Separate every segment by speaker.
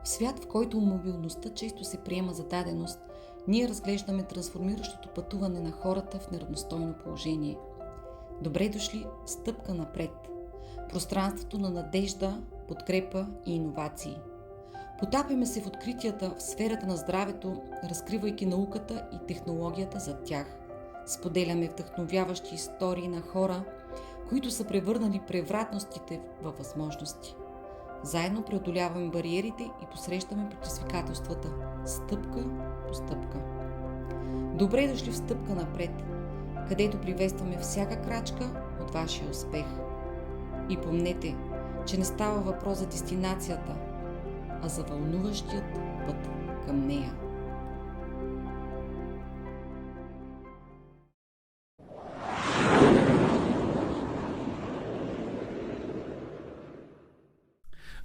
Speaker 1: В свят, в който мобилността често се приема за даденост, ние разглеждаме трансформиращото пътуване на хората в неравностойно положение. Добре дошли стъпка напред. Пространството на надежда, подкрепа и иновации. Потапяме се в откритията в сферата на здравето, разкривайки науката и технологията за тях. Споделяме вдъхновяващи истории на хора, които са превърнали превратностите във възможности. Заедно преодоляваме бариерите и посрещаме предизвикателствата стъпка по стъпка. Добре дошли в стъпка напред, където приветстваме всяка крачка от вашия успех. И помнете, че не става въпрос за дестинацията, а за вълнуващият път към нея.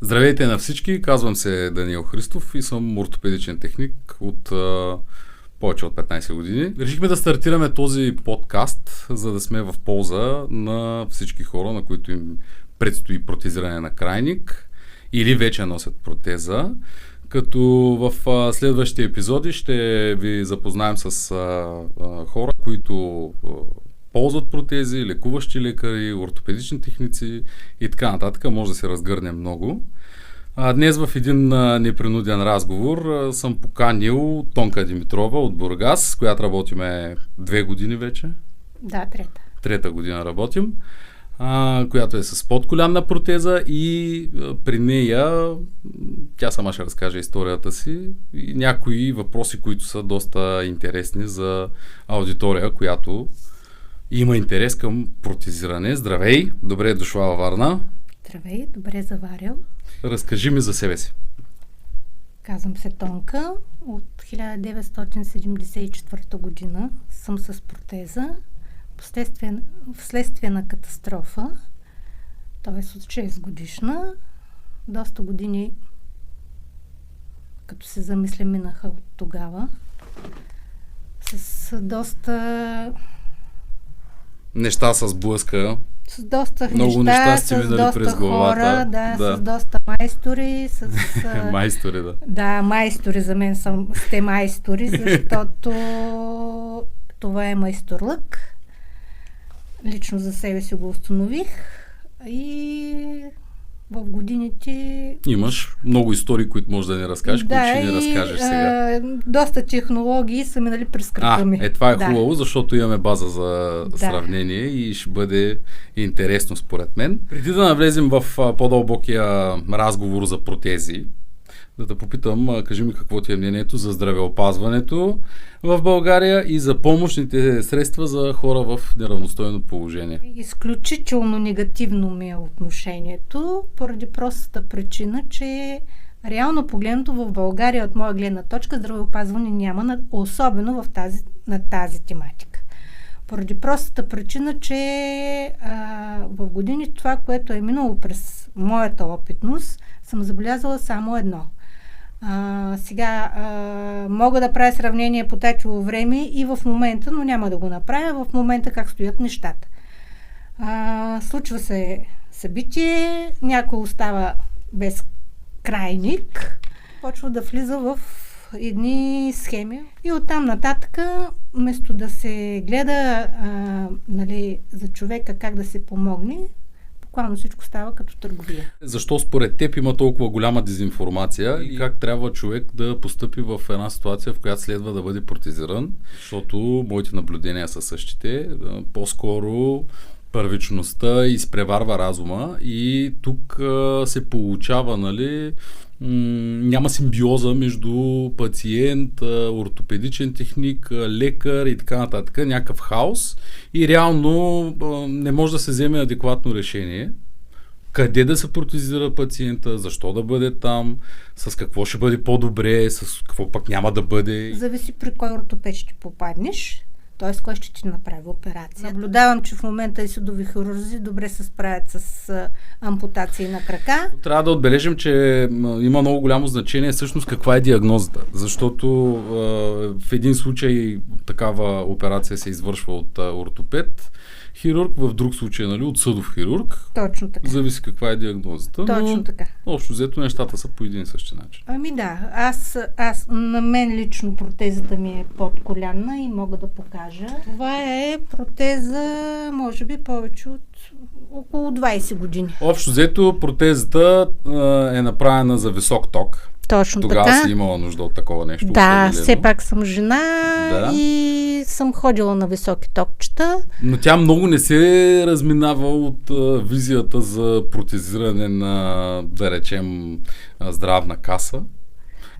Speaker 2: Здравейте на всички, казвам се Даниел Христов и съм ортопедичен техник от повече от 15 години. Решихме да стартираме този подкаст, за да сме в полза на всички хора, на които им предстои протезиране на крайник или вече носят протеза. Като в следващите епизоди ще ви запознаем с хора, които ползват протези, лекуващи лекари, ортопедични техници и така нататък. Може да се разгърне много. Днес в един непринуден разговор съм поканил Тонка Димитрова от Бургас, с която работиме 2 години вече.
Speaker 3: Да,
Speaker 2: Трета година работим, която е с подколянна протеза и при нея тя сама ще разкаже историята си и някои въпроси, които са доста интересни за аудитория, която има интерес към протезиране. Здравей! Добре е дошла във Варна.
Speaker 3: Здравей! Добре заварил.
Speaker 2: Разкажи ми за себе си.
Speaker 3: Казвам се Тонка. От 1974 година съм с протеза. Вследствие на катастрофа, т.е. от 6 годишна. Доста години, като се замисля, минаха от тогава. С доста
Speaker 2: неща с блъска.
Speaker 3: С доста
Speaker 2: много неща сте минали през главата.
Speaker 3: Хора, с доста майстори.
Speaker 2: Майстори, да.
Speaker 3: Да, майстори, за мен сте майстори, защото това е майсторлък. Лично за себе си го установих и в годините...
Speaker 2: Имаш много истории, които можеш да ни разкажеш, които ще ни разкажеш сега.
Speaker 3: Доста технологии са минали през кръка ми.
Speaker 2: Това е хубаво, защото имаме база за сравнение и ще бъде интересно според мен. Преди да навлезем в по-дълбокия разговор за протези, да те попитам, кажи ми какво ти е мнението за здравеопазването в България и за помощните средства за хора в неравностойно положение.
Speaker 3: Изключително негативно ми е отношението, поради простата причина, че реално погледнато в България, от моя гледна точка, здравеопазване няма, особено на тази тематика. Поради простата причина, че в години това, което е минало през моята опитност, съм забелязала само едно. Сега мога да правя сравнение по тачово време и в момента, но няма да го направя в момента как стоят нещата. Случва се събитие, някой остава без крайник, почва да влиза в едни схеми и оттам нататък, вместо да се гледа за човека как да се помогне, буквално всичко става като търговия.
Speaker 2: Защо според теб има толкова голяма дезинформация и как трябва човек да постъпи в една ситуация, в която следва да бъде протезиран? Защото моите наблюдения са същите. По-скоро първичността изпреварва разума и тук се получава, няма симбиоза между пациент, ортопедичен техник, лекар и така нататък, някакъв хаос и реално не може да се вземе адекватно решение. Къде да се протезира пациента, защо да бъде там, с какво ще бъде по-добре, с какво пък няма да бъде.
Speaker 3: Зависи при кой ортопед ще попаднеш. т.е. кой ще ти направи операция. Наблюдавам, че в момента и съдови хирурзи добре се справят с ампутации на крака.
Speaker 2: Трябва да отбележим, че има много голямо значение всъщност каква е диагнозата, защото в един случай такава операция се извършва от ортопед, хирург, в друг случай, нали, от съдов хирург.
Speaker 3: Точно така.
Speaker 2: Зависи каква е диагнозата.
Speaker 3: Точно така.
Speaker 2: Общо взето нещата са по един и същи начин.
Speaker 3: Ами да, на мен лично протезата ми е подколянна и мога да покажа. Това е протеза, може би повече от около 20 години.
Speaker 2: Общо взето протезата е направена за висок ток.
Speaker 3: Точно
Speaker 2: Тогава
Speaker 3: така.
Speaker 2: си имала нужда от такова нещо.
Speaker 3: Да,
Speaker 2: определено.
Speaker 3: все пак съм жена
Speaker 2: Да.
Speaker 3: и съм ходила на високи токчета.
Speaker 2: Но тя много не се разминава от визията за протезиране на, да речем, здравна каса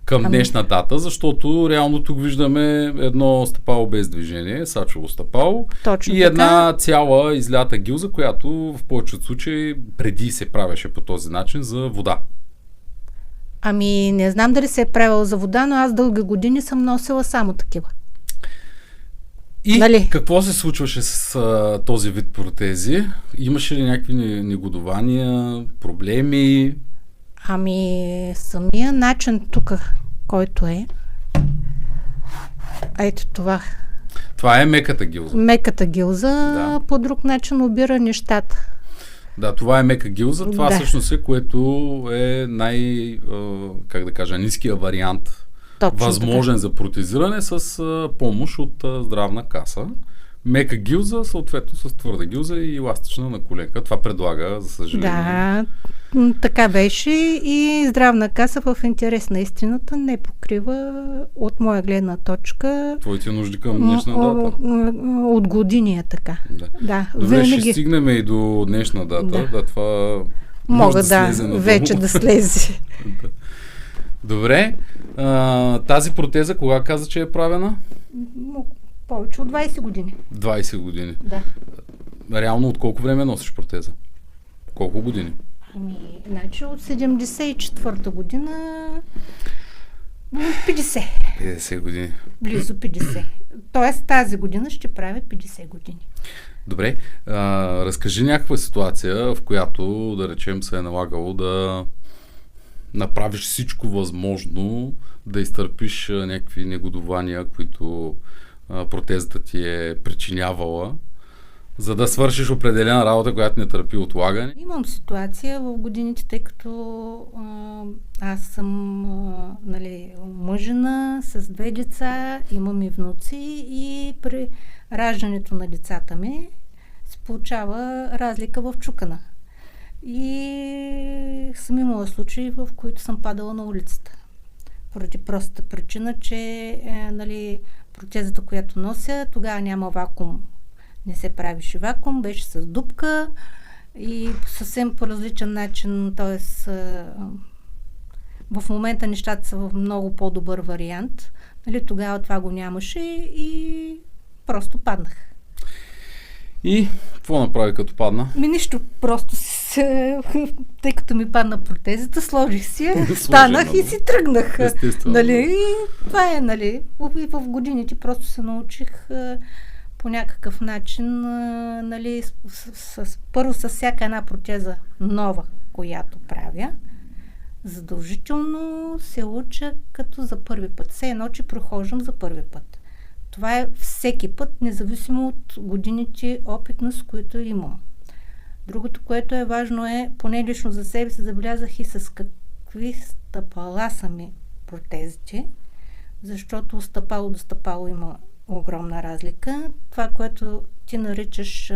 Speaker 2: към днешна дата, защото реално тук виждаме едно стъпало без движение, сачово стъпало
Speaker 3: Точно
Speaker 2: и
Speaker 3: така.
Speaker 2: една цяла излята гилза, която в повечето случаи преди се правеше по този начин за вода.
Speaker 3: Ами не знам дали се е правила за вода, но аз дълги години съм носила само такива.
Speaker 2: И
Speaker 3: Нали?
Speaker 2: какво се случваше с този вид протези? Имаше ли някакви негодования, проблеми?
Speaker 3: Ами самия начин тук, който е, ето това,
Speaker 2: Това е меката гилза.
Speaker 3: меката гилза,
Speaker 2: Да.
Speaker 3: по друг начин обира нещата.
Speaker 2: Да, това е мека гилза. Това
Speaker 3: Да.
Speaker 2: всъщност е, което е как да кажа, ниския вариант.
Speaker 3: Точно
Speaker 2: Възможен за протезиране с помощ от здравна каса. Мека гилза, съответно с твърда гилза и еластична на коленка. Това предлага, за съжаление.
Speaker 3: Да, така беше и здравна каса в интерес на истината не покрива от моя гледна точка.
Speaker 2: Твоите нужди към днешна дата.
Speaker 3: От години е така.
Speaker 2: Да.
Speaker 3: Да,
Speaker 2: Добре, ще
Speaker 3: винаги
Speaker 2: стигнем и до днешна дата. Да, това
Speaker 3: мога
Speaker 2: може
Speaker 3: да
Speaker 2: слезе надолу.
Speaker 3: вече да слезе.
Speaker 2: Да. Добре. Тази протеза кога каза, че е правена?
Speaker 3: Повече от 20 години.
Speaker 2: 20 години.
Speaker 3: Да.
Speaker 2: Реално от колко време носиш протеза? Колко години?
Speaker 3: Ами, значи от 74-та година 50.
Speaker 2: 50 години.
Speaker 3: Близо 50. Тоест тази година ще правя 50 години.
Speaker 2: Добре. Разкажи някаква ситуация, в която, да речем, се е налагало да направиш всичко възможно, да изтърпиш някакви негодования, които протезата ти е причинявала, за да свършиш определена работа, която не търпи отлагане.
Speaker 3: Имам ситуация в годините, тъй като аз съм нали, мъжена с 2 деца, имам и внуци и при раждането на децата ми се получава разлика в чукана. И съм имала случаи, в които съм падала на улицата. Поради простата причина, че нали, протезата, която нося, тогава няма вакуум. Не се правише вакуум, беше с дупка и съвсем по различен начин, т.е. в момента нещата са в много по-добър вариант. Нали, тогава това го нямаше и просто паднах.
Speaker 2: И какво направи като падна?
Speaker 3: Нищо, просто тъй като ми падна протезата, сложих си я, станах и си тръгнах.
Speaker 2: Естествено.
Speaker 3: Нали, и това е, нали, и в годините просто се научих по някакъв начин, нали, първо с всяка една протеза нова, която правя, задължително се уча като за първи път. Все едно, че прохождам за първи път. Това е всеки път, независимо от годините опитност, които имам. Другото, което е важно е, поне лично за себе си забелязах и с какви стъпала са ми протезите, защото стъпало до стъпало има огромна разлика. Това, което ти наричаш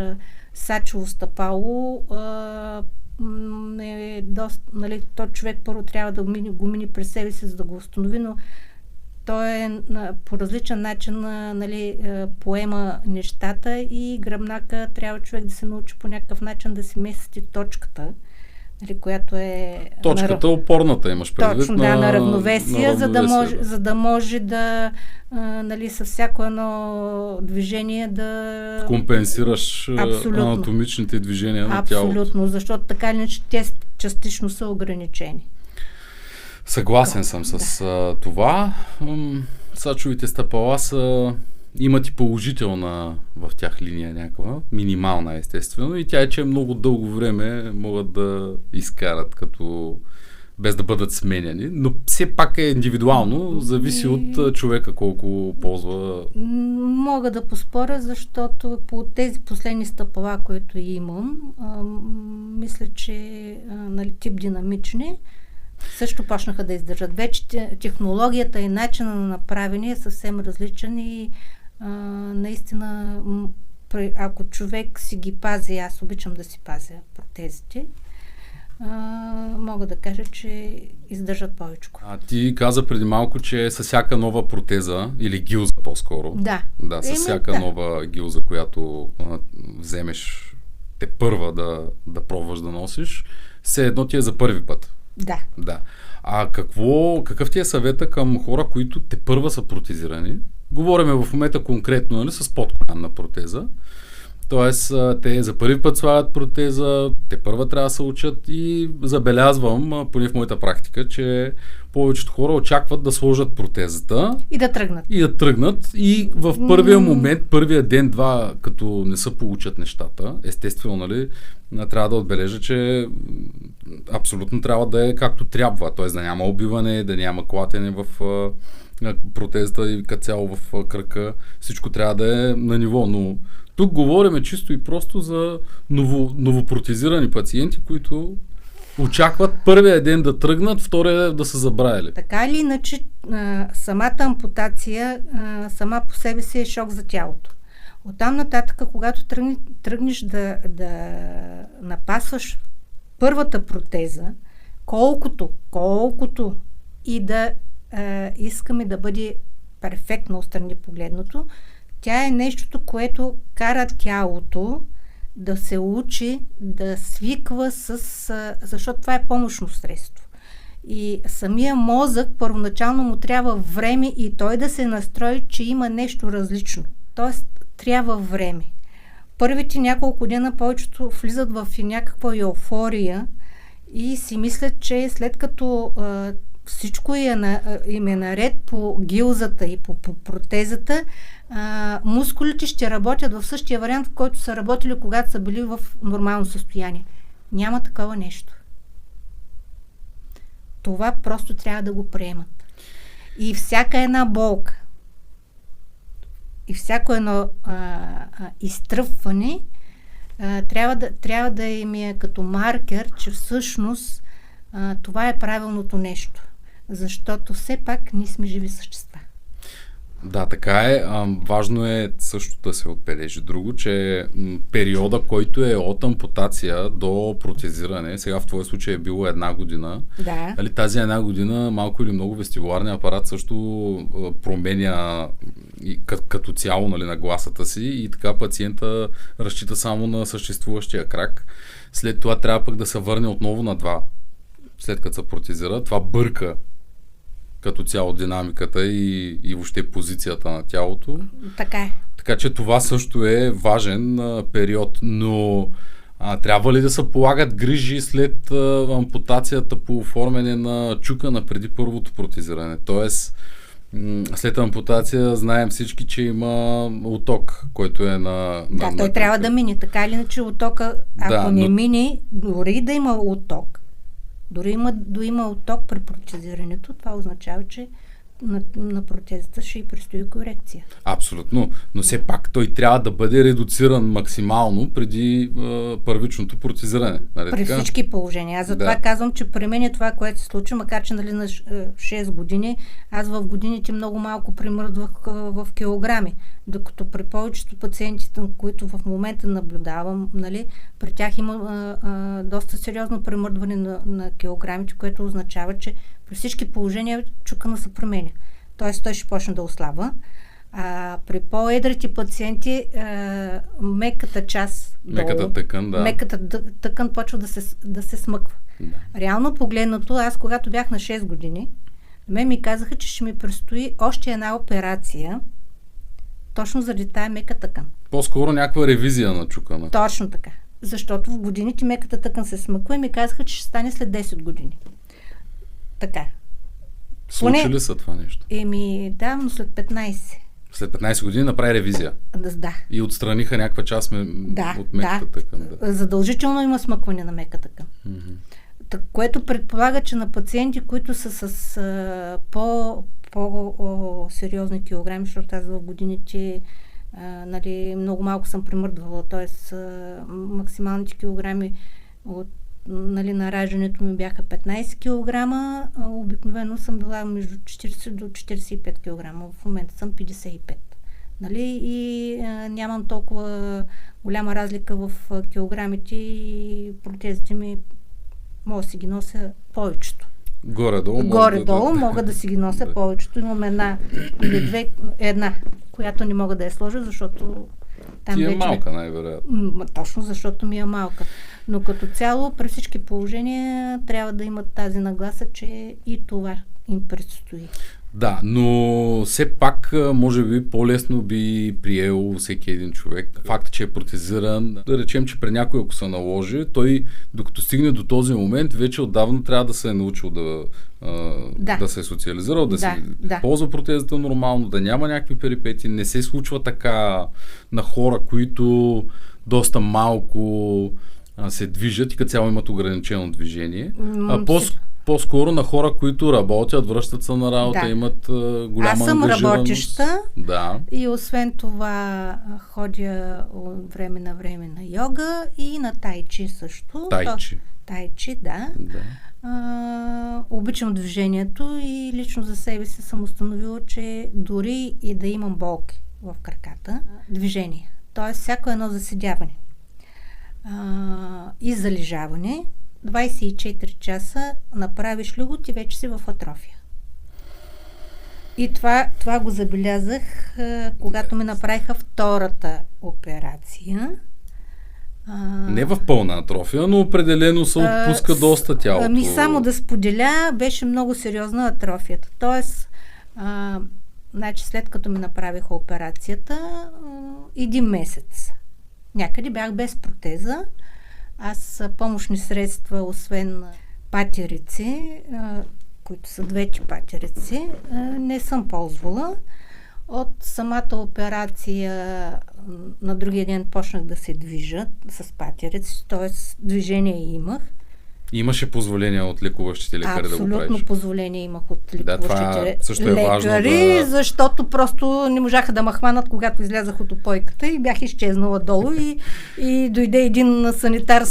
Speaker 3: сачово стъпало, е доста, нали, то човек първо трябва да го мини през себе си, за да го установи, но той е по различен начин нали, поема нещата и гръбнака трябва човек да се научи по някакъв начин да си мести точката, нали, която е...
Speaker 2: Точката, опорната имаш предвид.
Speaker 3: Точно, на равновесие, за да може да нали, със всяко едно движение да...
Speaker 2: компенсираш
Speaker 3: Абсолютно.
Speaker 2: анатомичните движения на тялото.
Speaker 3: Абсолютно, защото така или иначе те частично са ограничени.
Speaker 2: Съгласен съм с това. Сачовите стъпала имат и положителна в тях линия някаква, минимална естествено, и тя е, че много дълго време могат да изкарат, като без да бъдат сменяни, но все пак е индивидуално, зависи от човека колко ползва.
Speaker 3: Мога да поспоря, защото по тези последни стъпала, които имам, мисля, че тип динамични също почнаха да издържат. Вече технологията и начина на направение е съвсем различен и наистина, ако човек си ги пази, аз обичам да си пазя протезите, мога да кажа, че издържат повечко.
Speaker 2: А ти каза преди малко, че с всяка нова протеза, или гилза по-скоро.
Speaker 3: Да.
Speaker 2: Да, с всяка нова гилза, която вземеш те първа да пробваш да носиш, все едно ти е за първи път.
Speaker 3: Да.
Speaker 2: Да. А какъв ти е съвета към хора, които те първа са протезирани? Говориме в момента конкретно, нали, с подколянна протеза. Тоест, те за първи път слагат протеза, те първа трябва да се учат и забелязвам, поне в моята практика, че повечето хора очакват да сложат протезата.
Speaker 3: И да тръгнат.
Speaker 2: И в първия момент, първия ден-два, като не се получат нещата, естествено, нали, трябва да отбележа, че абсолютно трябва да е както трябва. Т.е. да няма убиване, да няма клатене в протезата и като цяло в кръка. Всичко трябва да е на ниво, но тук говорим чисто и просто за новопротезирани пациенти, които очакват първия ден да тръгнат, втория да са забравили.
Speaker 3: Така или иначе, самата ампутация сама по себе си е шок за тялото. Оттам нататък, когато тръгнеш да напасваш първата протеза, колкото и да искаме да бъде перфектно отстрани погледното, тя е нещото, което кара тялото да се учи, да свиква защото това е помощно средство. И самия мозък първоначално му трябва време и той да се настрои, че има нещо различно. Тоест, трябва време. Първите няколко дена повечето влизат в някаква еуфория и си мислят, че след като всичко им е наред по гилзата и по протезата, мускулите ще работят в същия вариант, в който са работили, когато са били в нормално състояние. Няма такова нещо. Това просто трябва да го приемат. И всяка една болка, и всяко едно изтръпване трябва да им е като маркер, че всъщност това е правилното нещо. Защото все пак ние сме живи същества.
Speaker 2: Да, така е. Важно е също да се отбележи друго, че периода, който е от ампутация до протезиране, сега в твой случай е било 1 година.
Speaker 3: Да.
Speaker 2: Нали, тази 1 година малко или много вестибуларният апарат също променя като цяло, нали, на гласата си и така пациента разчита само на съществуващия крак. След това трябва пък да се върне отново на 2, след като се протезира. Това бърка като цяло динамиката и въобще позицията на тялото.
Speaker 3: Така е.
Speaker 2: Така че това също е важен период, но трябва ли да се полагат грижи след ампутацията по оформяне на чукана преди първото протезиране? Тоест, след ампутация знаем всички, че има оток, който е на...
Speaker 3: Да, той трябва да мине. Така или иначе отока, ако не мине, дори да има оток, дори да има отток при протезирането, това означава, че на протезата ще и предстои корекция.
Speaker 2: Абсолютно, но все пак той трябва да бъде редуциран максимално преди първичното протезиране. Нали,
Speaker 3: при
Speaker 2: така?
Speaker 3: Всички положения. Аз затова казвам, че при мен е това, което се случи, макар че нали, на 6 години, аз в годините много малко примърдвах в килограми, докато при повечето пациентите, които в момента наблюдавам, нали, при тях има доста сериозно примърдване на килограмите, което означава, че при всички положения чукана се променя. Тоест той ще почне да ослабва. При по-едрите пациенти меката част
Speaker 2: меката тъкан, да.
Speaker 3: Меката тъкан почва да се смъква. Да. Реално погледнато, аз когато бях на 6 години, ми казаха, че ще ми предстои още една операция точно заради тая мека тъкан.
Speaker 2: По-скоро някаква ревизия на чукана.
Speaker 3: Точно така. Защото в годините меката тъкан се смъква и ми казаха, че ще стане след 10 години. Така.
Speaker 2: Случи ли са това нещо?
Speaker 3: Да, но след 15.
Speaker 2: След 15 години направи ревизия.
Speaker 3: Да.
Speaker 2: И отстраниха някаква част от меката тъкан.
Speaker 3: Да. Задължително има смъкване на меката тъкан. което предполага, че на пациенти, които са с по-сериозни килограми, защото аз в годините нали, много малко съм примърдвала, т.е. максималните килограми от нали, на раждането ми бяха 15 кг, обикновено съм била между 40 до 45 кг. В момента съм 55. Нали? И нямам толкова голяма разлика в килограмите и протезите ми мога да си ги нося повечето.
Speaker 2: Горе-долу
Speaker 3: мога да си ги нося повечето. Имам една или две, която не мога да я сложа, защото там
Speaker 2: ти е
Speaker 3: вече
Speaker 2: малка, най-вероятно.
Speaker 3: Точно, защото ми е малка. Но като цяло, при всички положения, трябва да имат тази нагласа, че и това им предстои.
Speaker 2: Да, но все пак, може би, по-лесно би приел всеки един човек. Факт, че е протезиран. Да речем, че при някой, ако се наложи, той, докато стигне до този момент, вече отдавна трябва да се е научил да се е социализирал, да се ползва протезата нормално, да няма някакви перипети. Не се случва така на хора, които доста малко се движат и като цяло имат ограничено движение. По-скоро на хора, които работят, връщат се на работа, имат голяма
Speaker 3: ангажираност. Аз съм работеща и освен това ходя от време на време на йога и на тайчи също. Тайчи, да. Обичам движението и лично за себе си съм установила, че дори и да имам болки в краката, движение. Тоест всяко едно заседяване и залежаване, 24 часа направиш ли го, ти вече си в атрофия. И това го забелязах, когато ми направиха втората операция.
Speaker 2: Не в пълна атрофия, но определено се отпуска доста тялото.
Speaker 3: Само да споделя, беше много сериозна атрофията. Тоест, значи след като ми направиха операцията, 1 месец. Някъде бях без протеза. Аз помощни средства, освен патерици, които са двете патерици, не съм ползвала. От самата операция на другия ден почнах да се движа с патерици, т.е. движение имах.
Speaker 2: Имаше позволение от лекуващите лекари да го правиш?
Speaker 3: Абсолютно позволение имах от лекуващите
Speaker 2: също е
Speaker 3: лекари, защото просто не можаха да ме хванат, когато излязах от опойката и бях изчезнала долу и дойде един санитар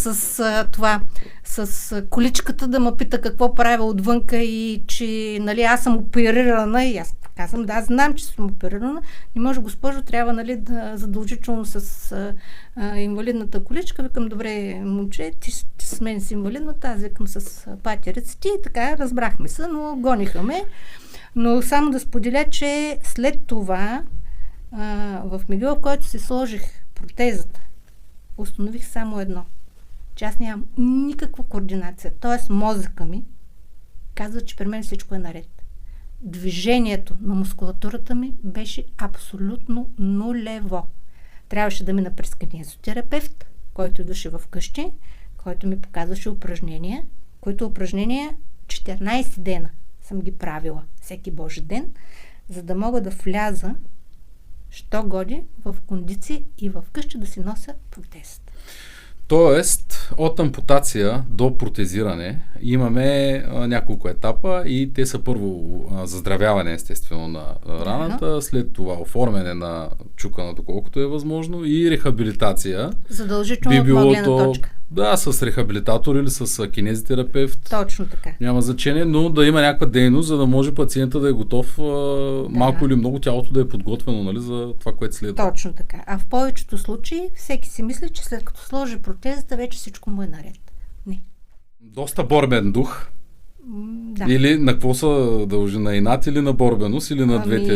Speaker 3: с количката да ме пита какво правя отвънка и че нали, аз съм оперирана и аз казвам, да, знам, че съм оперирана. Не може, госпожо, трябва нали, да задължително с инвалидната количка. Викам, добре, момче, ти с мен си инвалидната, аз викам с патериците и така, разбрахме се, но гониха ме. Но само да споделя, че след това в мигъла, в който си сложих протезата, установих само едно, че аз нямам никаква координация. Тоест мозъка ми казва, че при мен всичко е наред. Движението на мускулатурата ми беше абсолютно нулево. Трябваше да мина през кинезотерапевт, който идваше в къщи, който ми показваше упражнения, които упражнения 14 дена съм ги правила всеки Божи ден, за да мога да вляза що годи в кондиции и в къщи да си нося протезата.
Speaker 2: Тоест, от ампутация до протезиране имаме няколко етапа и те са първо заздравяване естествено на раната, след това оформяне на чуканата колкото е възможно и рехабилитация.
Speaker 3: Задължително от моя гледна точка.
Speaker 2: Да, с рехабилитатор или с кинезитерапевт.
Speaker 3: Точно така.
Speaker 2: Няма значение, но да има някаква дейност, за да може пациента да е готов малко или много тялото да е подготвено, нали, за това, което следва.
Speaker 3: Точно така. А в повечето случаи всеки си мисли, че след като сложи протезата, вече всичко му е наред. Не.
Speaker 2: Доста борбен дух.
Speaker 3: Да.
Speaker 2: Или на какво се дължи? На инат или на борбеност, или на двете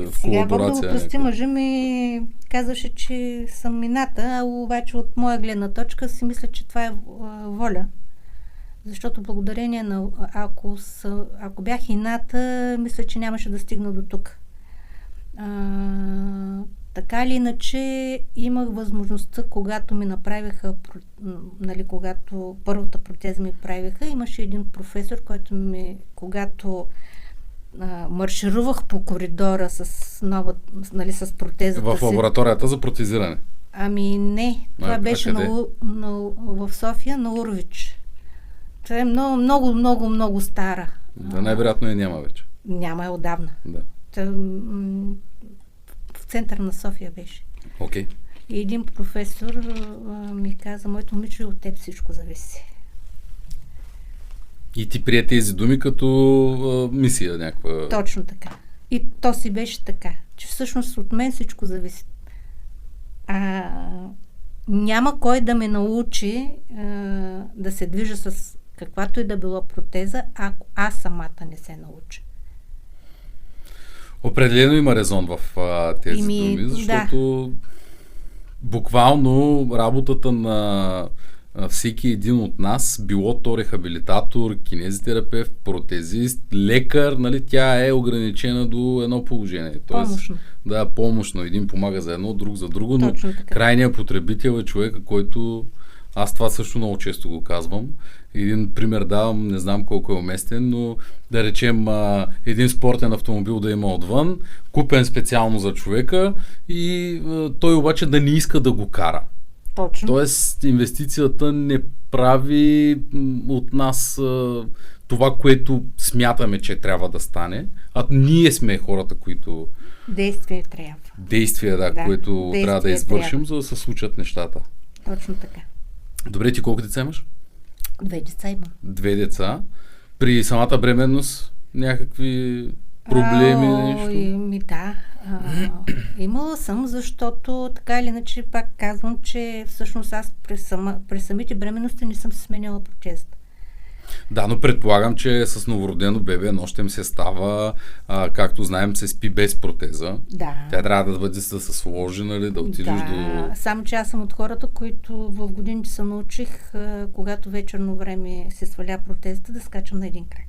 Speaker 2: в колаборация?
Speaker 3: Сега, прости, мъжа ми казваше, че съм ината, а обаче от моя гледна точка си мисля, че това е воля. Защото благодарение на... Ако бях ината, мисля, че нямаше да стигна до тук. Така или иначе, имах възможността, когато ми направиха, нали, когато първата протеза ми правиха, имаше един професор, който когато марширувах по коридора с нова, нали, с протезата
Speaker 2: в лабораторията за протезиране?
Speaker 3: Ами не, това беше в София, на Урвич. Това е много, много, много, много стара.
Speaker 2: Да, най-вероятно няма вече.
Speaker 3: Няма е отдавна.
Speaker 2: Да.
Speaker 3: В центъра на София беше.
Speaker 2: Окей.
Speaker 3: И един професор ми каза: моето момиче, от теб всичко зависи.
Speaker 2: И ти прие тези думи като мисия някаква.
Speaker 3: Точно така. И то си беше така, че всъщност от мен всичко зависи. Няма кой да ме научи да се движа с каквато и да било протеза, ако аз самата не се науча.
Speaker 2: Определено има резон в тези думи, защото буквално работата на всеки един от нас, било то рехабилитатор, кинезитерапевт, протезист, лекар, нали, тя е ограничена до едно положение.
Speaker 3: Помощно.
Speaker 2: Да, помощно. Един помага за едно, друг за друго, но крайният потребител е човека, който... Аз това също много често го казвам. Един пример давам, не знам колко е уместен, но да речем един спортен автомобил да има отвън, купен специално за човека и той обаче да не иска да го кара.
Speaker 3: Точно.
Speaker 2: Тоест инвестицията не прави от нас това, което смятаме, че трябва да стане, а ние сме хората, които...
Speaker 3: Действие трябва.
Speaker 2: Действия, което трябва да извършим, за да се случат нещата.
Speaker 3: Точно така.
Speaker 2: Добре, ти колко деца имаш?
Speaker 3: 2 деца имам.
Speaker 2: 2 деца. При самата бременност някакви проблеми, нещо?
Speaker 3: Да. Имала съм, защото така или иначе пак казвам, че всъщност аз през самите бременности не съм се сменяла протезата.
Speaker 2: Да, но предполагам, че с новородено бебе нощем се става, както знаем, се спи без протеза.
Speaker 3: Да.
Speaker 2: Тя трябва да бъде да се сложи, нали, да отидеш до...
Speaker 3: Само че аз съм от хората, които в годините се научих, когато вечерно време се сваля протезата, да скачам на един крак.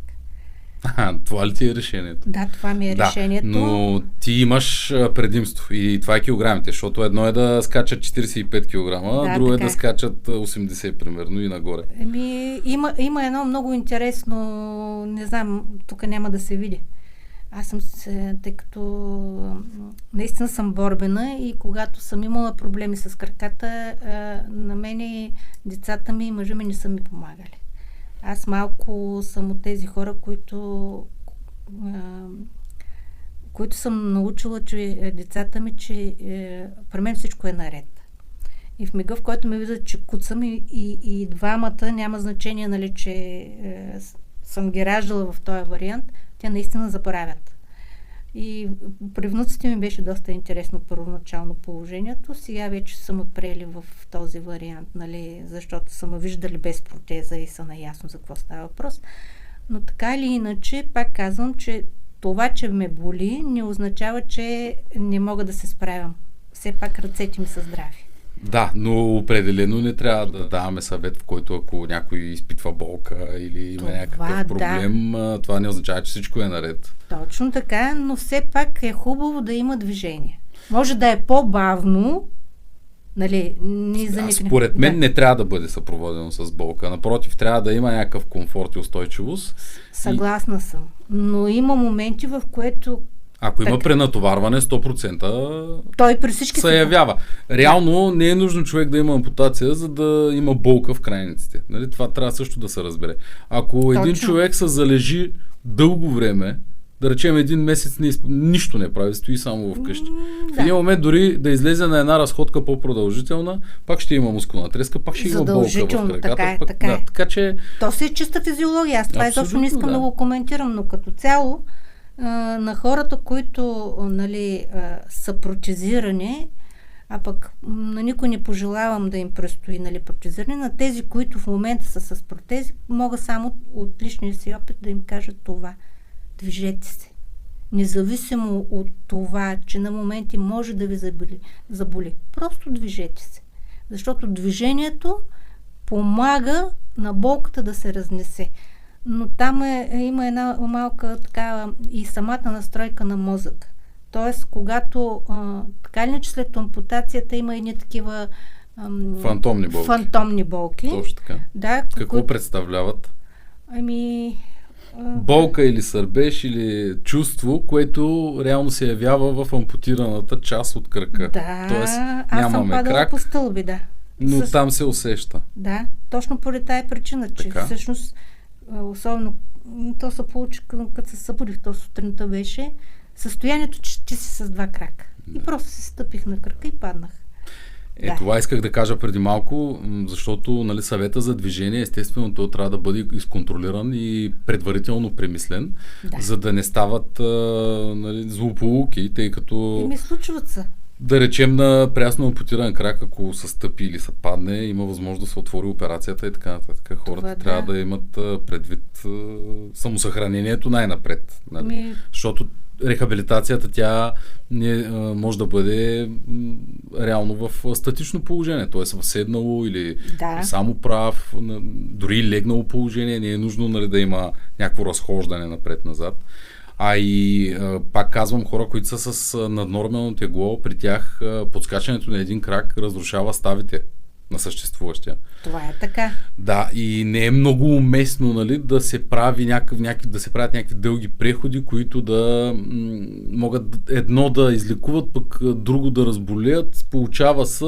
Speaker 2: Това ли ти е решението?
Speaker 3: Да, това ми е решението.
Speaker 2: Но ти имаш предимство и това е килограмите, защото едно е да скачат 45 кг, друго е да скачат 80 примерно и нагоре.
Speaker 3: Има едно много интересно, не знам, тук няма да се види. Аз съм, тъй като наистина съм борбена и когато съм имала проблеми с краката, на мене децата ми и мъжа ми не са ми помагали. Аз малко съм от тези хора, които съм научила, че децата ми, че при мен всичко е наред. И в мига, в който ме виждат, че куцам и двамата, няма значение, нали, че съм ги раждала в този вариант, те наистина забравят. И при внуците ми беше доста интересно първоначално положението. Сега вече са ме приели в този вариант, нали, защото са ме виждали без протеза и са наясно за какво става въпрос. Но така или иначе, пак казвам, че това, че ме боли, не означава, че не мога да се справям. Все пак ръцете ми са здрави.
Speaker 2: Да, но определено не трябва да даваме съвет, в който ако някой изпитва болка или има някакъв проблем, това не означава, че всичко е наред.
Speaker 3: Точно така, но все пак е хубаво да има движение. Може да е по-бавно, нали,
Speaker 2: според мен не трябва да бъде съпроводено с болка. Напротив, трябва да има някакъв комфорт и устойчивост.
Speaker 3: Съгласна съм. Но има моменти, в което
Speaker 2: ако има пренатоварване, 100%
Speaker 3: той при всички
Speaker 2: се явява. Реално не е нужно човек да има ампутация, за да има болка в крайниците. Нали? Това трябва също да се разбере. Ако един човек се залежи дълго време, да речем един месец нищо не прави, стои само вкъщи. В един момент дори да излезе на една разходка по-продължителна, пак ще има мускулна треска, пак ще има болка в краката. Така че...
Speaker 3: То си е чиста физиология. Аз това изобщо не искам да го коментирам, но като цяло на хората, които, нали, са протезирани, а пък на никой не пожелавам да им предстои, нали, протезиране, на тези, които в момента са с протези, мога само от личния си опит да им кажа това. Движете се. Независимо от това, че на моменти може да ви заболи. Просто движете се. Защото движението помага на болката да се разнесе. Но там има една малка такава и самата настройка на мозък. Тоест, когато така или иначе след ампутацията има едни такива фантомни болки.
Speaker 2: Точно така.
Speaker 3: Да,
Speaker 2: какво представляват? Болка или сърбеж или чувство, което реално се явява в ампутираната част от кръка.
Speaker 3: Да,
Speaker 2: тоест,
Speaker 3: аз съм падала по стълби, да.
Speaker 2: Но там се усеща.
Speaker 3: Да, точно поради тая причина, че
Speaker 2: Така.
Speaker 3: всъщност, особено, то се получи, като се събудих, то сутринта беше, състоянието, че ти си с два крака. И просто се стъпих на крака и паднах. Да.
Speaker 2: Това исках да кажа преди малко, защото нали, съвета за движение, естествено, той трябва да бъде изконтролиран и предварително премислен, за да не стават нали, злополуки, тъй като...
Speaker 3: И ми случват се.
Speaker 2: Да речем на прясно ампутиран крак, ако се стъпи или се падне, има възможност да се отвори операцията и така нататък. Хората трябва да имат предвид самосъхранението най-напред. Нали? Защото рехабилитацията тя не може да бъде реално в статично положение, т.е. в седнало или само прав, дори легнало положение, не е нужно нали, да има някакво разхождане напред-назад. А и пак казвам, хора, които са с наднормално тегло, при тях подскачането на един крак разрушава ставите на съществуващия.
Speaker 3: Това е така.
Speaker 2: Да, и не е много уместно, нали, да се прави да се правят някакви дълги преходи, които да могат едно да излекуват, пък друго да разболеят. Получава се,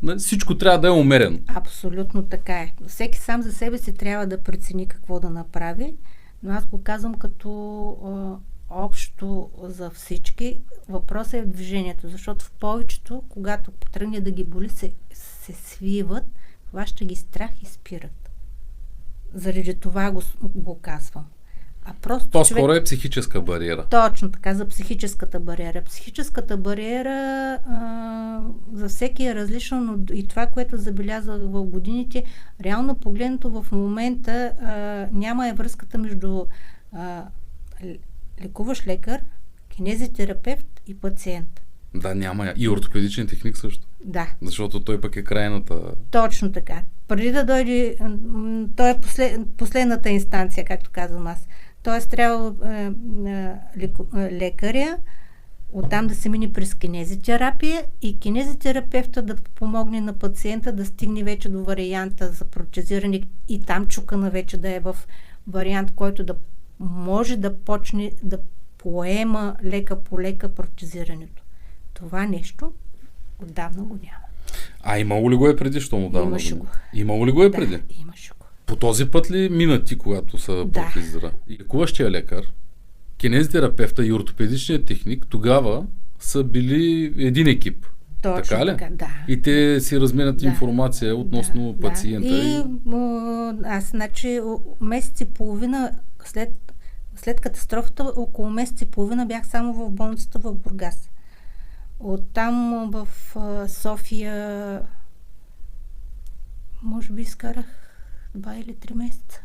Speaker 2: нали, всичко трябва да е умерено.
Speaker 3: Абсолютно така е. Всеки сам за себе си трябва да прецени какво да направи, но аз го казвам като общо за всички. Въпросът е в движението, защото в повечето, когато тръгне да ги боли, се свиват, това ще ги страх и спират. Заради това го казвам. А просто
Speaker 2: по-скоро е психическа бариера.
Speaker 3: Точно така, за психическата бариера. Психическата бариера за всеки е различно, но и това, което забелязвах в годините, реално погледнато в момента няма връзката между лекуващ лекар, кинезитерапевт и пациент.
Speaker 2: Да, няма. И ортопедичен техник също.
Speaker 3: Да.
Speaker 2: Защото той пък е крайната...
Speaker 3: Точно така. Преди да дойде... Той е последната инстанция, както казвам аз. Тоест трябва лекаря, оттам да се мине през кинезитерапия и кинезитерапевта да помогне на пациента да стигне вече до варианта за протезиране и там чукана вече да е в вариант, който да може да почне да поема лека по лека протезирането. Това нещо отдавна го няма.
Speaker 2: А имало ли го е преди, що му давно?
Speaker 3: Имаше го.
Speaker 2: Имало ли го е преди?
Speaker 3: Да, имаше го.
Speaker 2: По този път ли мина ти, когато се протезира? И лекуващия лекар, кинезитерапевта и ортопедичният техник тогава са били един екип.
Speaker 3: Точно
Speaker 2: така ли?
Speaker 3: Така, да.
Speaker 2: И те си разменят информация относно пациента.
Speaker 3: И аз, значи, месец и половина след катастрофата, около месец и половина бях само в болницата в Бургас. Оттам в София може би изкарах 2 или 3 месеца.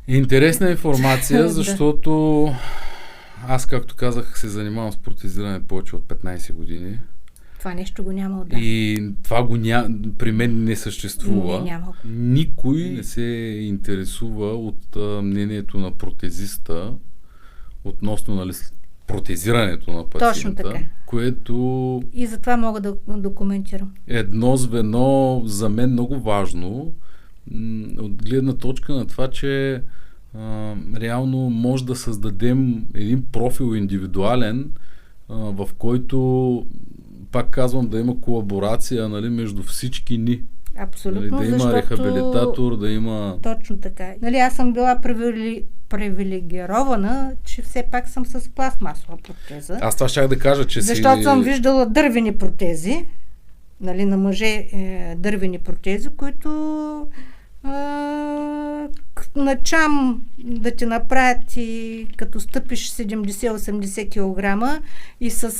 Speaker 2: Интересна информация, защото аз, както казах, се занимавам с протезиране повече от 15 години.
Speaker 3: Това нещо го няма отдавна.
Speaker 2: И това при мен не съществува.
Speaker 3: Няма.
Speaker 2: Никой не се интересува от мнението на протезиста относно, нали, протезирането на пациента, което...
Speaker 3: И затова мога да документирам.
Speaker 2: Едно звено за мен много важно, от гледна точка на това, че реално може да създадем един профил индивидуален, в който, пак казвам, да има колаборация, нали, между всички ни.
Speaker 3: Абсолютно,
Speaker 2: нали, да има рехабилитатор, да има...
Speaker 3: Точно така. Нали, аз съм била привилегирована, че все пак съм с пластмасова протеза.
Speaker 2: Аз това щях да кажа, че
Speaker 3: защото съм виждала дървени протези, нали, на мъже дървени протези, които начам да ти направят и като стъпиш 70-80 кг и с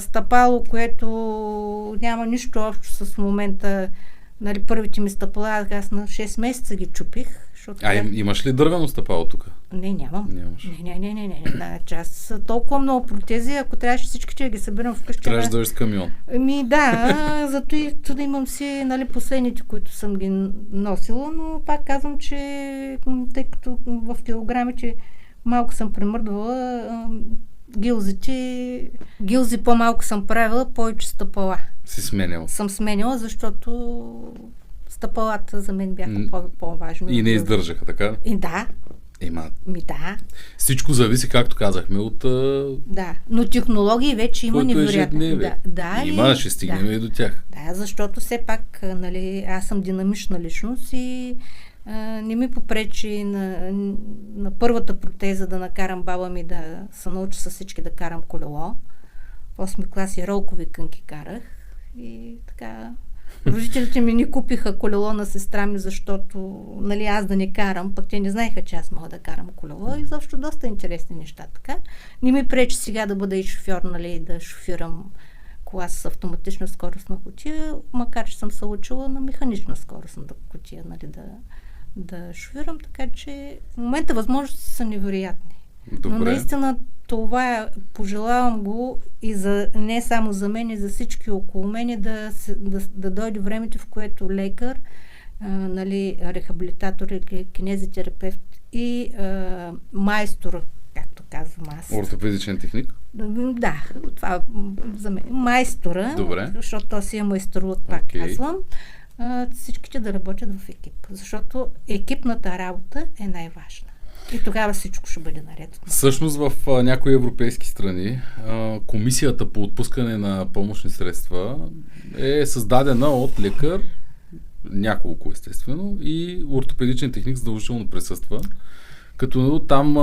Speaker 3: стъпало, което няма нищо общо с момента, нали, първите ми стъпала, аз на 6 месеца ги чупих.
Speaker 2: Имаш ли дървено стъпало тук?
Speaker 3: Не, нямам.
Speaker 2: Нямаш.
Speaker 3: Не. Значи аз толкова много протези, ако трябваше всичките да ги събирам вкъщи.
Speaker 2: Трябваше да дойдеш с камион.
Speaker 3: Да, зато и да имам си, нали, последните, които съм ги носила, но пак казвам, че тъй като в килограмите малко съм премърдвала, гилзи по-малко съм правила, повече стъпала.
Speaker 2: Си сменяла?
Speaker 3: Съм сменяла, защото стъпалата за мен бяха по-важни.
Speaker 2: И не издържаха, така?
Speaker 3: И да. Да.
Speaker 2: Всичко зависи, както казахме, от...
Speaker 3: Да, но технологии вече има невероятно.
Speaker 2: Да, има, ще стигнем и до тях.
Speaker 3: Да, защото все пак, нали, аз съм динамична личност и не ми попречи на първата протеза да накарам баба ми да се науча с всички да карам колело. В 8-ми класи ролкови кънки карах и така... Родителите ми ни купиха колело на сестра ми, защото, нали, аз да не карам, пък те не знаеха, че аз мога да карам колело и защо доста интересни неща. Така. Не ми пречи сега да бъда и шофьор, нали, да шофирам кола с автоматична скоростна кутия, макар че съм се учила на механична скоростна кутия, нали, да шофирам, така че в момента възможности са невероятни.
Speaker 2: Добре.
Speaker 3: Но наистина това пожелавам го и не само за мен, и за всички около мене да дойде времето, в което лекар, нали, рехабилитатор, кинезитерапевт и майстор, както казвам аз.
Speaker 2: Ортопедичен техник?
Speaker 3: Да, това за мен. Майстора,
Speaker 2: добре,
Speaker 3: защото то си е майсторлът, пак казвам. Всичките да работят в екип, защото екипната работа е най-важна. И тогава всичко ще бъде наред.
Speaker 2: Всъщност в някои европейски страни комисията по отпускане на помощни средства е създадена от лекар, няколко естествено, и ортопедичен техник задължително присъства. Като там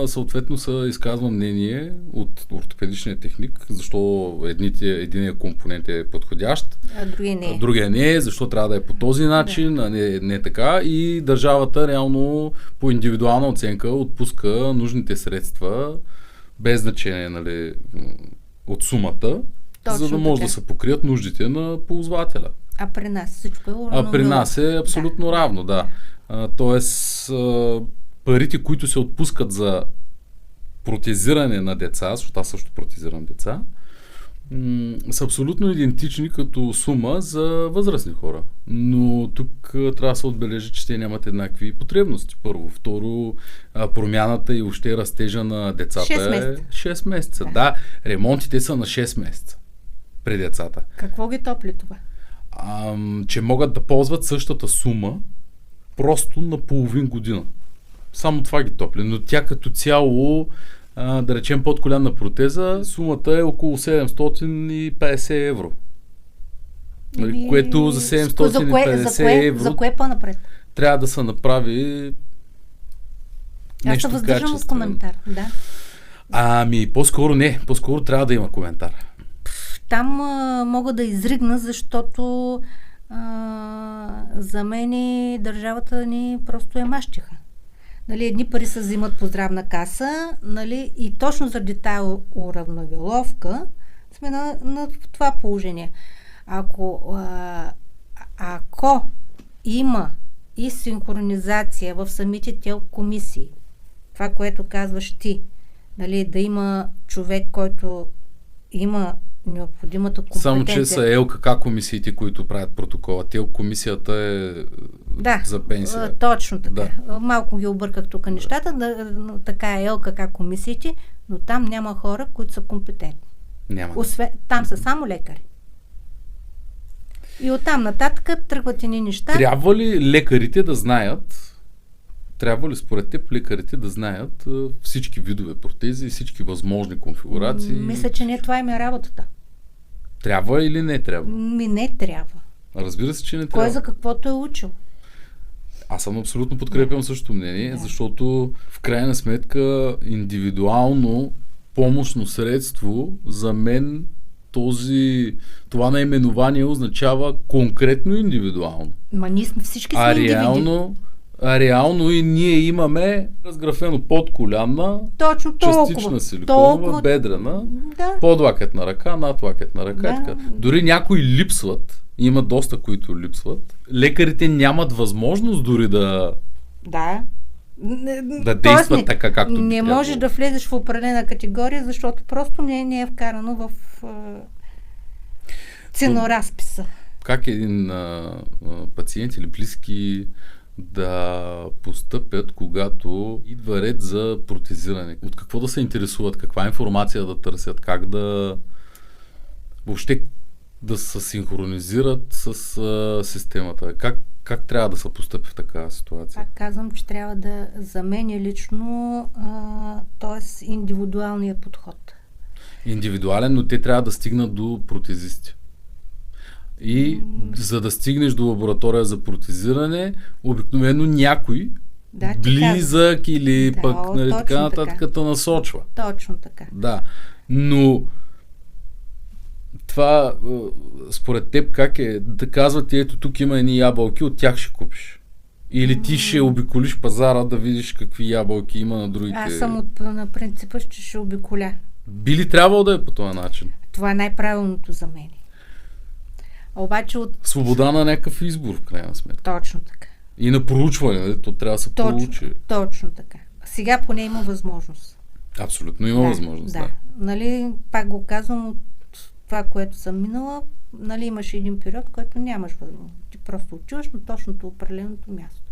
Speaker 2: съответно се изказва мнение от ортопедичния техник, защо единият компонент е подходящ,
Speaker 3: а
Speaker 2: другия не, защо трябва да е по този начин, а не така. И държавата реално по индивидуална оценка отпуска нужните средства, без значение, нали, от сумата, за да може да се покрият нуждите на ползвателя.
Speaker 3: А при нас всичко е равно.
Speaker 2: А при нас е абсолютно равно, да. Тоест, парите, които се отпускат за протезиране на деца, защото аз също протезирам деца, са абсолютно идентични като сума за възрастни хора. Но тук трябва да се отбележи, че те нямат еднакви потребности. Първо. Второ, промяната и още растежа на децата 6 месеца. Да, ремонтите са на 6 месеца при децата.
Speaker 3: Какво ги топли това?
Speaker 2: Че могат да ползват същата сума просто на половин година. Само това ги топли, но тя като цяло, да речем подколянна протеза, сумата е около 750 евро. Което за 750 евро
Speaker 3: за кое по-напред?
Speaker 2: Трябва да се направи нещо качествено. Аз се въздържам от
Speaker 3: коментар, да.
Speaker 2: По-скоро трябва да има коментар.
Speaker 3: Там мога да изригна, защото за мен държавата ни просто е мащиха. Нали, едни пари се взимат по здравна каса, нали, и точно заради тая уравновиловка сме на това положение. Ако има и синхронизация в самите комисии, това, което казваш ти, нали, да има човек, който има необходимата компетенция.
Speaker 2: Само, че са ЛКК комисиите, които правят протокола. Комисията е за пенсия.
Speaker 3: Точно така. Да. Малко ги обърках тук нещата. Така е ЛКК комисиите, но там няма хора, които са компетентни.
Speaker 2: Няма.
Speaker 3: Там са само лекари. И оттам нататък тръгват едни неща.
Speaker 2: Трябва ли според теб лекарите да знаят всички видове протези, всички възможни конфигурации?
Speaker 3: Мисля, че не това им е работата.
Speaker 2: Трябва или не трябва?
Speaker 3: Не трябва.
Speaker 2: Разбира се, че не трябва.
Speaker 3: Кой за каквото е учил?
Speaker 2: Аз съм абсолютно подкрепям същото мнение, защото в крайна сметка индивидуално помощно средство за мен това наименование означава конкретно индивидуално.
Speaker 3: Ние сме всички сме индивиди.
Speaker 2: Реално и ние имаме разграфено подколянна, частична силиконова, бедрена, подлакетна ръка, надлакетна ръка. Да. Дори някои липсват, има доста, които липсват. Лекарите нямат възможност дори да действат така, както
Speaker 3: не можеш да влезеш в определена категория, защото просто не е вкарано в ценоразписа.
Speaker 2: Как един пациент или близки да постъпят, когато идва ред за протезиране? От какво да се интересуват, каква информация да търсят, как да въобще да се синхронизират с системата? Как трябва да се постъпи в такава ситуация?
Speaker 3: Пак казвам, че трябва да заменя лично, т.е. индивидуалния подход.
Speaker 2: Индивидуален, но те трябва да стигнат до протезисти. И за да стигнеш до лаборатория за протезиране, обикновено някой близък или пък нали, така нататък те насочва.
Speaker 3: Точно така.
Speaker 2: Да, но това според теб как е? Да казват ти, ето тук има едни ябълки, от тях ще купиш. Или ти ще обиколиш пазара да видиш какви ябълки има на другите.
Speaker 3: Аз съм на принципа, че ще обиколя.
Speaker 2: Би ли трябвало да е по този начин?
Speaker 3: Това е най-правилното за мен. Обаче
Speaker 2: свобода на някакъв избор, в крайна сметка.
Speaker 3: Точно така.
Speaker 2: И на проучване, то трябва да се проучи.
Speaker 3: Точно така. Сега поне има възможност.
Speaker 2: Абсолютно има възможност, да.
Speaker 3: Нали, пак го казвам от това, което съм минала, нали, имаш един период, който нямаш възможност. Ти просто отиваш на точното определеното място.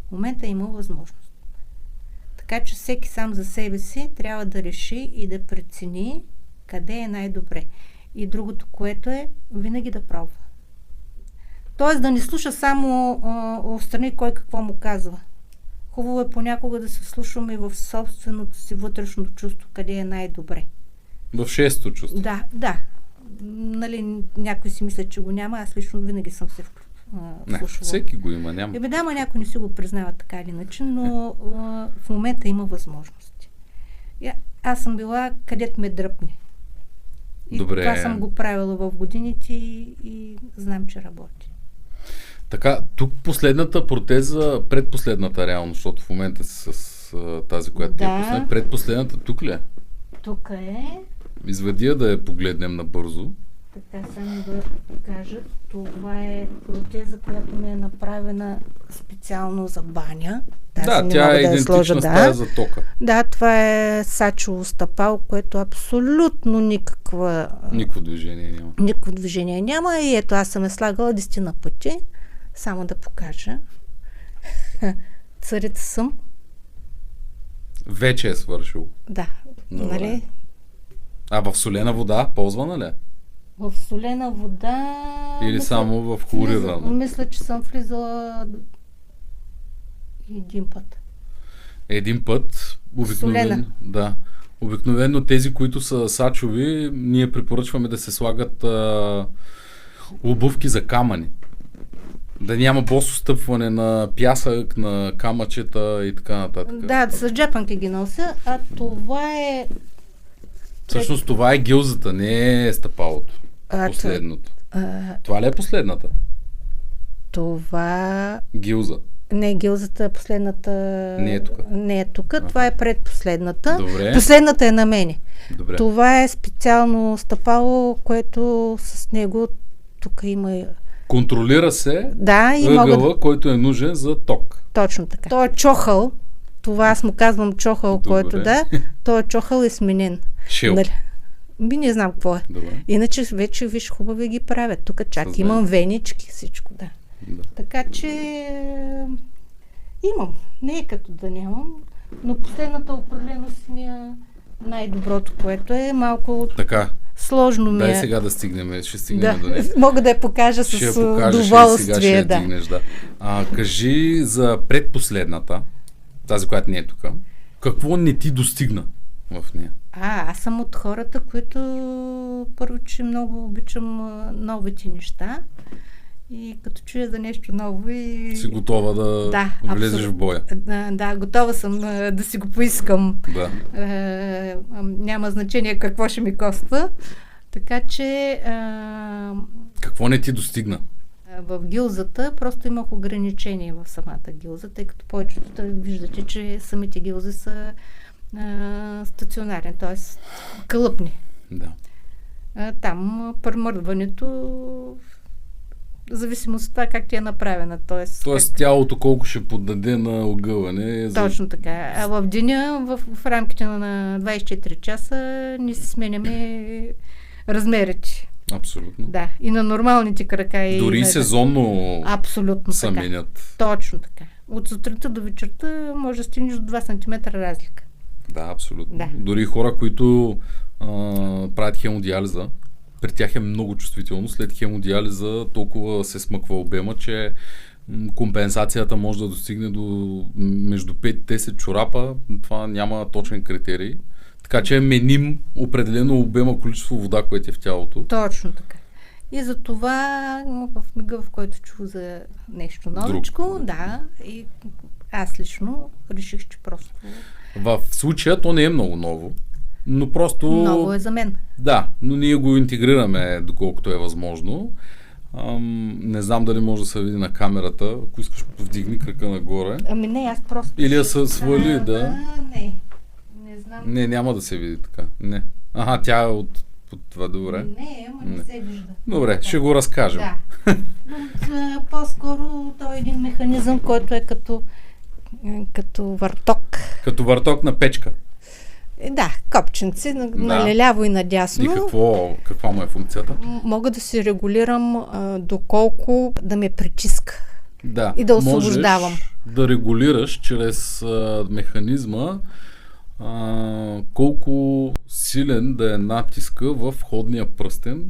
Speaker 3: В момента има възможност. Така че всеки сам за себе си трябва да реши и да прецени къде е най-добре. И другото, което е, винаги да пробва. Тоест да не слуша само отстрани кой какво му казва. Хубаво е понякога да се слушаме в собственото си вътрешно чувство, къде е най-добре.
Speaker 2: В шесто чувство.
Speaker 3: Да. Нали, някой си мисля, че го няма, аз лично винаги съм се слушала.
Speaker 2: Всеки го има, няма.
Speaker 3: Да, някой не си го признава така или иначе, но в момента има възможности. Аз съм била където ме дръпне. И
Speaker 2: добре.
Speaker 3: Това съм го правила в годините и знам, че работи.
Speaker 2: Така, тук последната протеза, предпоследната реално, защото в момента си с тази, която ти е последна. Предпоследната тук ли е?
Speaker 3: Тук е.
Speaker 2: Изведи я да я погледнем набързо.
Speaker 3: Така само да покажа. Това е протеза, която ми е направена специално за баня.
Speaker 2: Да, тя е идентична с тази за тока.
Speaker 3: Да, това е сачово стъпало, което абсолютно никакво движение няма. И ето аз съм слагала 10 пъти. Само да покажа. Царица съм.
Speaker 2: Вече е свършил.
Speaker 3: Да.
Speaker 2: Добре.
Speaker 3: Нали?
Speaker 2: А в солена вода ползвана ли?
Speaker 3: В солена вода...
Speaker 2: Или само в хлорирана?
Speaker 3: Мисля, че съм влизала един път.
Speaker 2: Един път? Обикновено. Да. Обикновено тези, които са сачови, ние препоръчваме да се слагат обувки за камъни. Да няма босо стъпване на пясък, на камъчета и така нататък.
Speaker 3: Да, с джапанки ги нося, а това е...
Speaker 2: Всъщност това е гилзата, не е стъпалото. Последното. Това ли е последната?
Speaker 3: Това...
Speaker 2: Гилза.
Speaker 3: Не, гилзата, последната... Не е тук. Това е предпоследната.
Speaker 2: Добре.
Speaker 3: Последната е на мене.
Speaker 2: Добре.
Speaker 3: Това е специално стъпало, което с него тук има...
Speaker 2: Контролира се
Speaker 3: ъгъла,
Speaker 2: който е нужен за ток.
Speaker 3: Точно така. Той е чохъл. Това аз му казвам чохъл,
Speaker 2: добре.
Speaker 3: който той е чохъл е сменен.
Speaker 2: Шил.
Speaker 3: Не знам какво е.
Speaker 2: Добре.
Speaker 3: Иначе вече виж хубави ги правят. Тук чак имам венички, всичко, да. Така че имам. Не е като да нямам, но последната определено си ми е най-доброто, което е малко сложно ми е.
Speaker 2: Дай сега да стигнем, ще стигнем до нея.
Speaker 3: Мога да я покажа с удоволствие.
Speaker 2: Сега ще дигнеш, да. Кажи за предпоследната, тази, която не е тук. Какво не ти достигна в нея?
Speaker 3: Аз съм от хората, които първо, че много обичам новите неща и като чуя за нещо ново и...
Speaker 2: Си готова да влезеш в боя.
Speaker 3: Да, готова съм да си го поискам.
Speaker 2: Да.
Speaker 3: Няма значение какво ще ми коства. Така че...
Speaker 2: Какво не ти достигна?
Speaker 3: В гилзата просто имах ограничения в самата гилза, тъй като повечето виждате, че самите гилзи са стационарен, т.е. кълъпни.
Speaker 2: Да.
Speaker 3: Там премърдването в зависимост от това как ти е направена.
Speaker 2: Тоест тялото колко ще поддаде на огъване.
Speaker 3: Точно така. А в деня, в рамките на 24 часа, ние си сменяме размерите.
Speaker 2: Абсолютно.
Speaker 3: Да. И на нормалните крака.
Speaker 2: Дори сезонно
Speaker 3: абсолютно
Speaker 2: се менят.
Speaker 3: Точно така. От сутринта до вечерта може да стигнеш до 2 см разлика.
Speaker 2: Да, абсолютно.
Speaker 3: Да.
Speaker 2: Дори хора, които правят хемодиализа, при тях е много чувствително. След хемодиализа толкова се смъква обема, че Компенсацията може да достигне до между 5 и 10 чорапа. Това няма точен критерий. Така че е меним определено обема количество вода, което е в тялото.
Speaker 3: Точно така. И за това в мига, в който чух за нещо новичко, да, и аз лично реших, че просто...
Speaker 2: В случая то не е много ново, но просто...
Speaker 3: Ново е за мен.
Speaker 2: Да, но ние го интегрираме доколкото е възможно. Не знам дали може да се види на камерата. Ако искаш, вдигни кръка нагоре.
Speaker 3: Ами не, аз просто...
Speaker 2: Или я се свали, да.
Speaker 3: Не знам.
Speaker 2: Не, няма да се види така. Не. Аха, тя е от това, добре.
Speaker 3: Не се вижда.
Speaker 2: Добре, ще го разкажем.
Speaker 3: Да. По-скоро той е един механизъм, който е като върток.
Speaker 2: Като върток на печка.
Speaker 3: Да, копченци, наляво и надясно.
Speaker 2: И каква му е функцията?
Speaker 3: Мога да си регулирам доколко да ме притиска.
Speaker 2: Да.
Speaker 3: И да освобождавам.
Speaker 2: Можеш да регулираш чрез механизма колко силен да е натиска в входния пръстен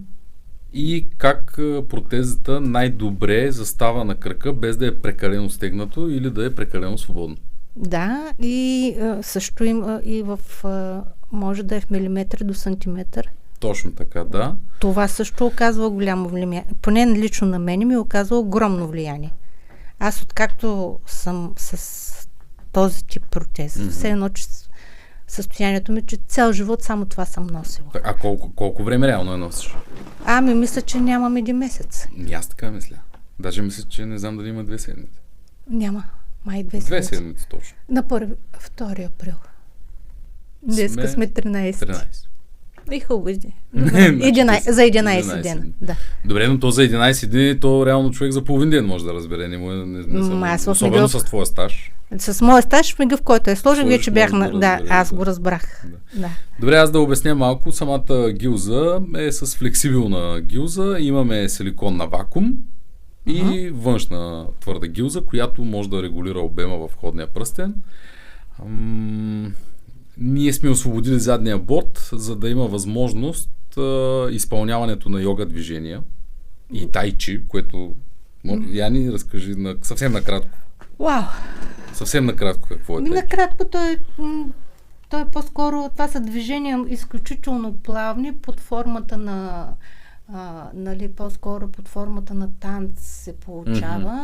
Speaker 2: и как протезата най-добре застава на кръка, без да е прекалено стегнато или да е прекалено свободно.
Speaker 3: Да, и също има и може да е в милиметри до сантиметър.
Speaker 2: Точно така, да.
Speaker 3: Това също оказва голямо влияние. Поне лично на мен ми оказва огромно влияние. Аз откакто съм с този тип протез, все едно, че състоянието ми, че цял живот само това съм носила.
Speaker 2: А колко време реално я носиш?
Speaker 3: Мисля, че нямам 1 месец.
Speaker 2: И аз така мисля. Даже мисля, че не знам дали има 2 седмици.
Speaker 3: Няма. Май 2
Speaker 2: седмици. 2 седмици точно.
Speaker 3: На 2 април. Днеска сме 13. И хубаво иди. За 11 ден. Да.
Speaker 2: Добре, но то за 11 дни, то реално човек за половин ден може да разбере. Особено с твоя стаж.
Speaker 3: С моя стаж, в мига, в който сложих, вече бях аз го разбрах. Да.
Speaker 2: Добре, аз да обясня малко. Самата гилза е с флексибилна гилза. Имаме силиконна вакуум и външна твърда гилза, която може да регулира обема в входния пръстен. Ние сме освободили задния борд, за да има възможност изпълняването на йога движения и тайчи, което... Яни, разкажи съвсем накратко.
Speaker 3: Вау!
Speaker 2: Съвсем накратко какво е тайчи?
Speaker 3: Накратко той е по-скоро... Това са движения изключително плавни под формата на... по-скоро под формата на танц се получава,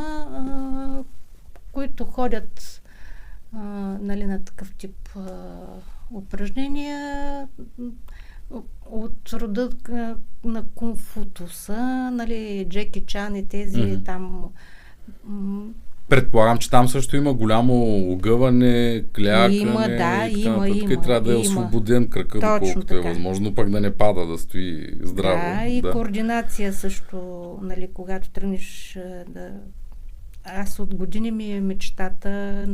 Speaker 3: които ходят на такъв тип упражнения от рода на Кунфутуса, Джеки Чан и тези там...
Speaker 2: Предполагам, че там също има голямо огъване, клякане
Speaker 3: има.
Speaker 2: И трябва да е освободен кръка, доколкото е възможно, пък да не пада, да стои здраво.
Speaker 3: Да, и координация също, когато тръгнеш да... Аз от години ми е мечтата,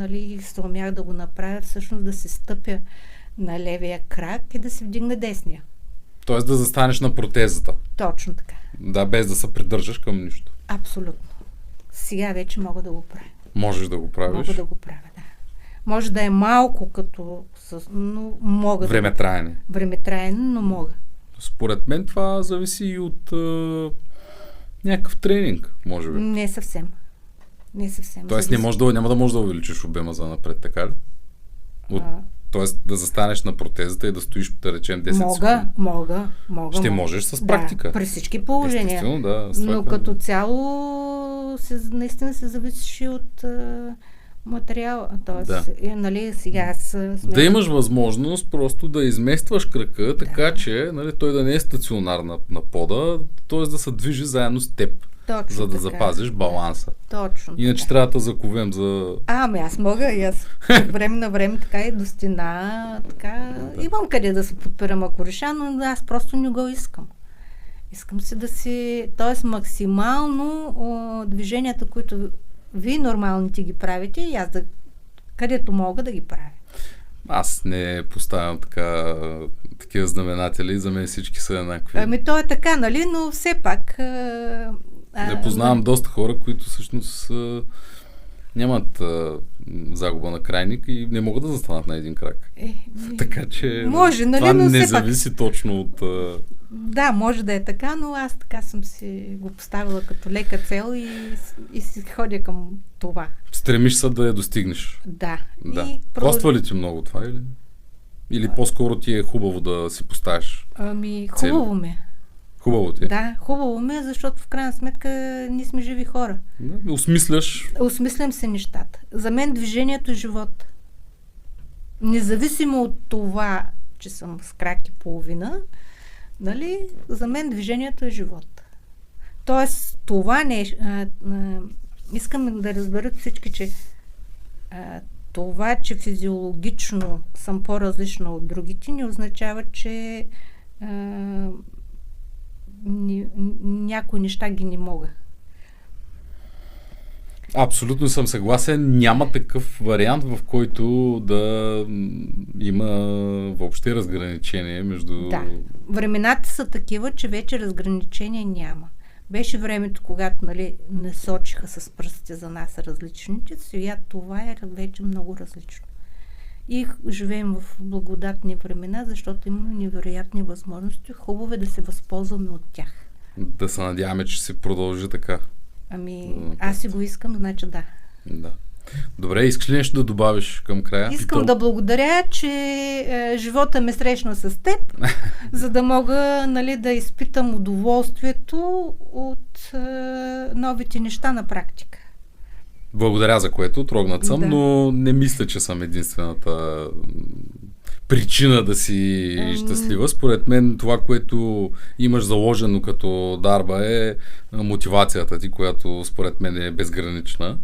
Speaker 3: се умях да го направя, всъщност да се стъпя на левия крак и да се вдигне десния.
Speaker 2: Тоест да застанеш на протезата.
Speaker 3: Точно така.
Speaker 2: Да, без да се придържаш към нищо.
Speaker 3: Абсолютно. Сега вече мога да го правя.
Speaker 2: Можеш да го правиш?
Speaker 3: Мога да го правя, да. Може да е малко но мога
Speaker 2: Времетраене,
Speaker 3: но мога.
Speaker 2: Според мен това зависи и от някакъв тренинг, може би.
Speaker 3: Не съвсем.
Speaker 2: Тоест няма да можеш да увеличиш обема за напред, така ли? Тоест да застанеш на протезата и да стоиш, да речем, 10 секунди.
Speaker 3: Мога.
Speaker 2: Ще можеш с практика.
Speaker 3: Да, при всички положения.
Speaker 2: Естествено, да.
Speaker 3: Но като цяло наистина се зависи от материала. Тоест, сега аз...
Speaker 2: Да имаш възможност просто да изместваш кръка, така че той да не е стационар на пода, т.е. да се движи заедно с теб.
Speaker 3: Точно
Speaker 2: за да
Speaker 3: така.
Speaker 2: запазиш баланса.
Speaker 3: Точно.
Speaker 2: Иначе трябва да заковем за...
Speaker 3: Аз мога и аз. Време на време така и до стена, така. Имам къде да се подпирам, ако реша, но аз просто не го искам. Искам се да си... Тоест максимално движенията, които вие нормалните ги правите, и аз където мога да ги правя.
Speaker 2: Аз не поставям такива знаменатели, за мен всички са еднакви.
Speaker 3: То е така, но все пак...
Speaker 2: Не познавам доста хора, които всъщност нямат загуба на крайник и не могат да застанат на един крак. Така че
Speaker 3: може,
Speaker 2: това
Speaker 3: но
Speaker 2: не зависи точно от
Speaker 3: Да, може да е така, но аз така съм си го поставила като лека цел и си ходя към това.
Speaker 2: Стремиш се да я достигнеш.
Speaker 3: Да.
Speaker 2: Да. Коства ли ти много това или? Или по-скоро ти е хубаво да си поставиш?
Speaker 3: Хубаво ме.
Speaker 2: Хубаво ти е?
Speaker 3: Да, хубаво ме, защото в крайна сметка ние сме живи хора.
Speaker 2: Да, осмисляш?
Speaker 3: Осмислям се нещата. За мен движението е живот. Независимо от това, че съм с крак и половина, нали, за мен движението е живот. Тоест, това не е... искам да разберат всички, че това, че физиологично съм по-различна от другите, не означава, че някои неща ги не мога.
Speaker 2: Абсолютно съм съгласен. Няма такъв вариант, в който да има въобще разграничение между...
Speaker 3: Да. Времената са такива, че вече разграничение няма. Беше времето, когато, нали, не сочиха с пръстите за нас различните, сега това е вече много различно. И живеем в благодатни времена, защото имаме невероятни възможности. Хубаво е да се възползваме от тях.
Speaker 2: Да се надяваме, че се продължи така.
Speaker 3: Аз си го искам, значи да.
Speaker 2: Да. Добре, искаш ли нещо да добавиш към края?
Speaker 3: Искам да благодаря, че живота ме срещна с теб, за да мога, нали, да изпитам удоволствието от новите неща на практика.
Speaker 2: Благодаря за което, трогнат съм, но не мисля, че съм единствената причина да си щастлива. Според мен това, което имаш заложено като дарба е мотивацията ти, която според мен е безгранична.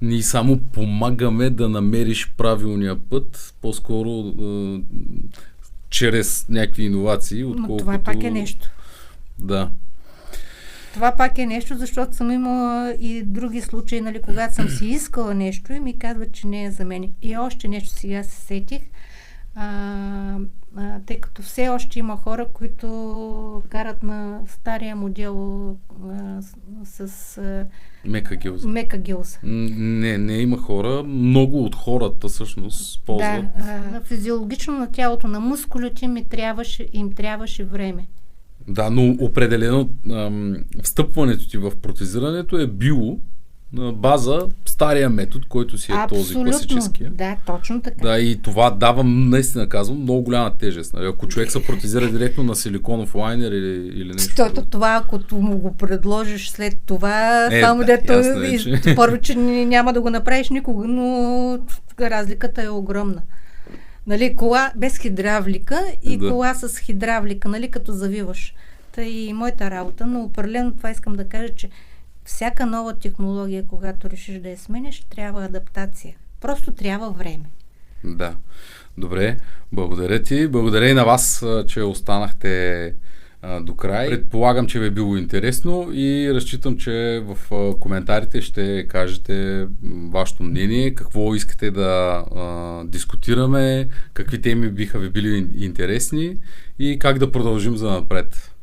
Speaker 2: Ние само помагаме да намериш правилния път, по-скоро чрез някакви иновации, отколкото...
Speaker 3: Но това пак е нещо.
Speaker 2: Да.
Speaker 3: Това пак е нещо, защото съм имала и други случаи, нали, когато съм си искала нещо и ми казват, че не е за мен. И още нещо сега се сетих, тъй като все още има хора, които карат на стария модел с мека гилза.
Speaker 2: Не има хора. Много от хората всъщност ползват.
Speaker 3: Да, физиологично на тялото, на мускулите им трябваше време.
Speaker 2: Да, но определено встъпването ти в протезирането е било на база стария метод, който си е този класическия.
Speaker 3: Да, точно така.
Speaker 2: Да, и това дава, наистина казвам, много голяма тежест. Ако човек се протезира директно на силиконов лайнер или нещо.
Speaker 3: Защото това, ако му го предложиш след това, само дето първо, че няма да го направиш никога, но разликата е огромна. Нали, кола без хидравлика и кола с хидравлика, нали, като завиваш. Та и моята работа, но определено това искам да кажа, че всяка нова технология, когато решиш да я смениш, трябва адаптация. Просто трябва време.
Speaker 2: Да. Добре, благодаря ти. Благодаря и на вас, че останахте до край. Предполагам, че ви е било интересно и разчитам, че в коментарите ще кажете вашето мнение, какво искате да дискутираме, какви теми биха ви били интересни и как да продължим за напред.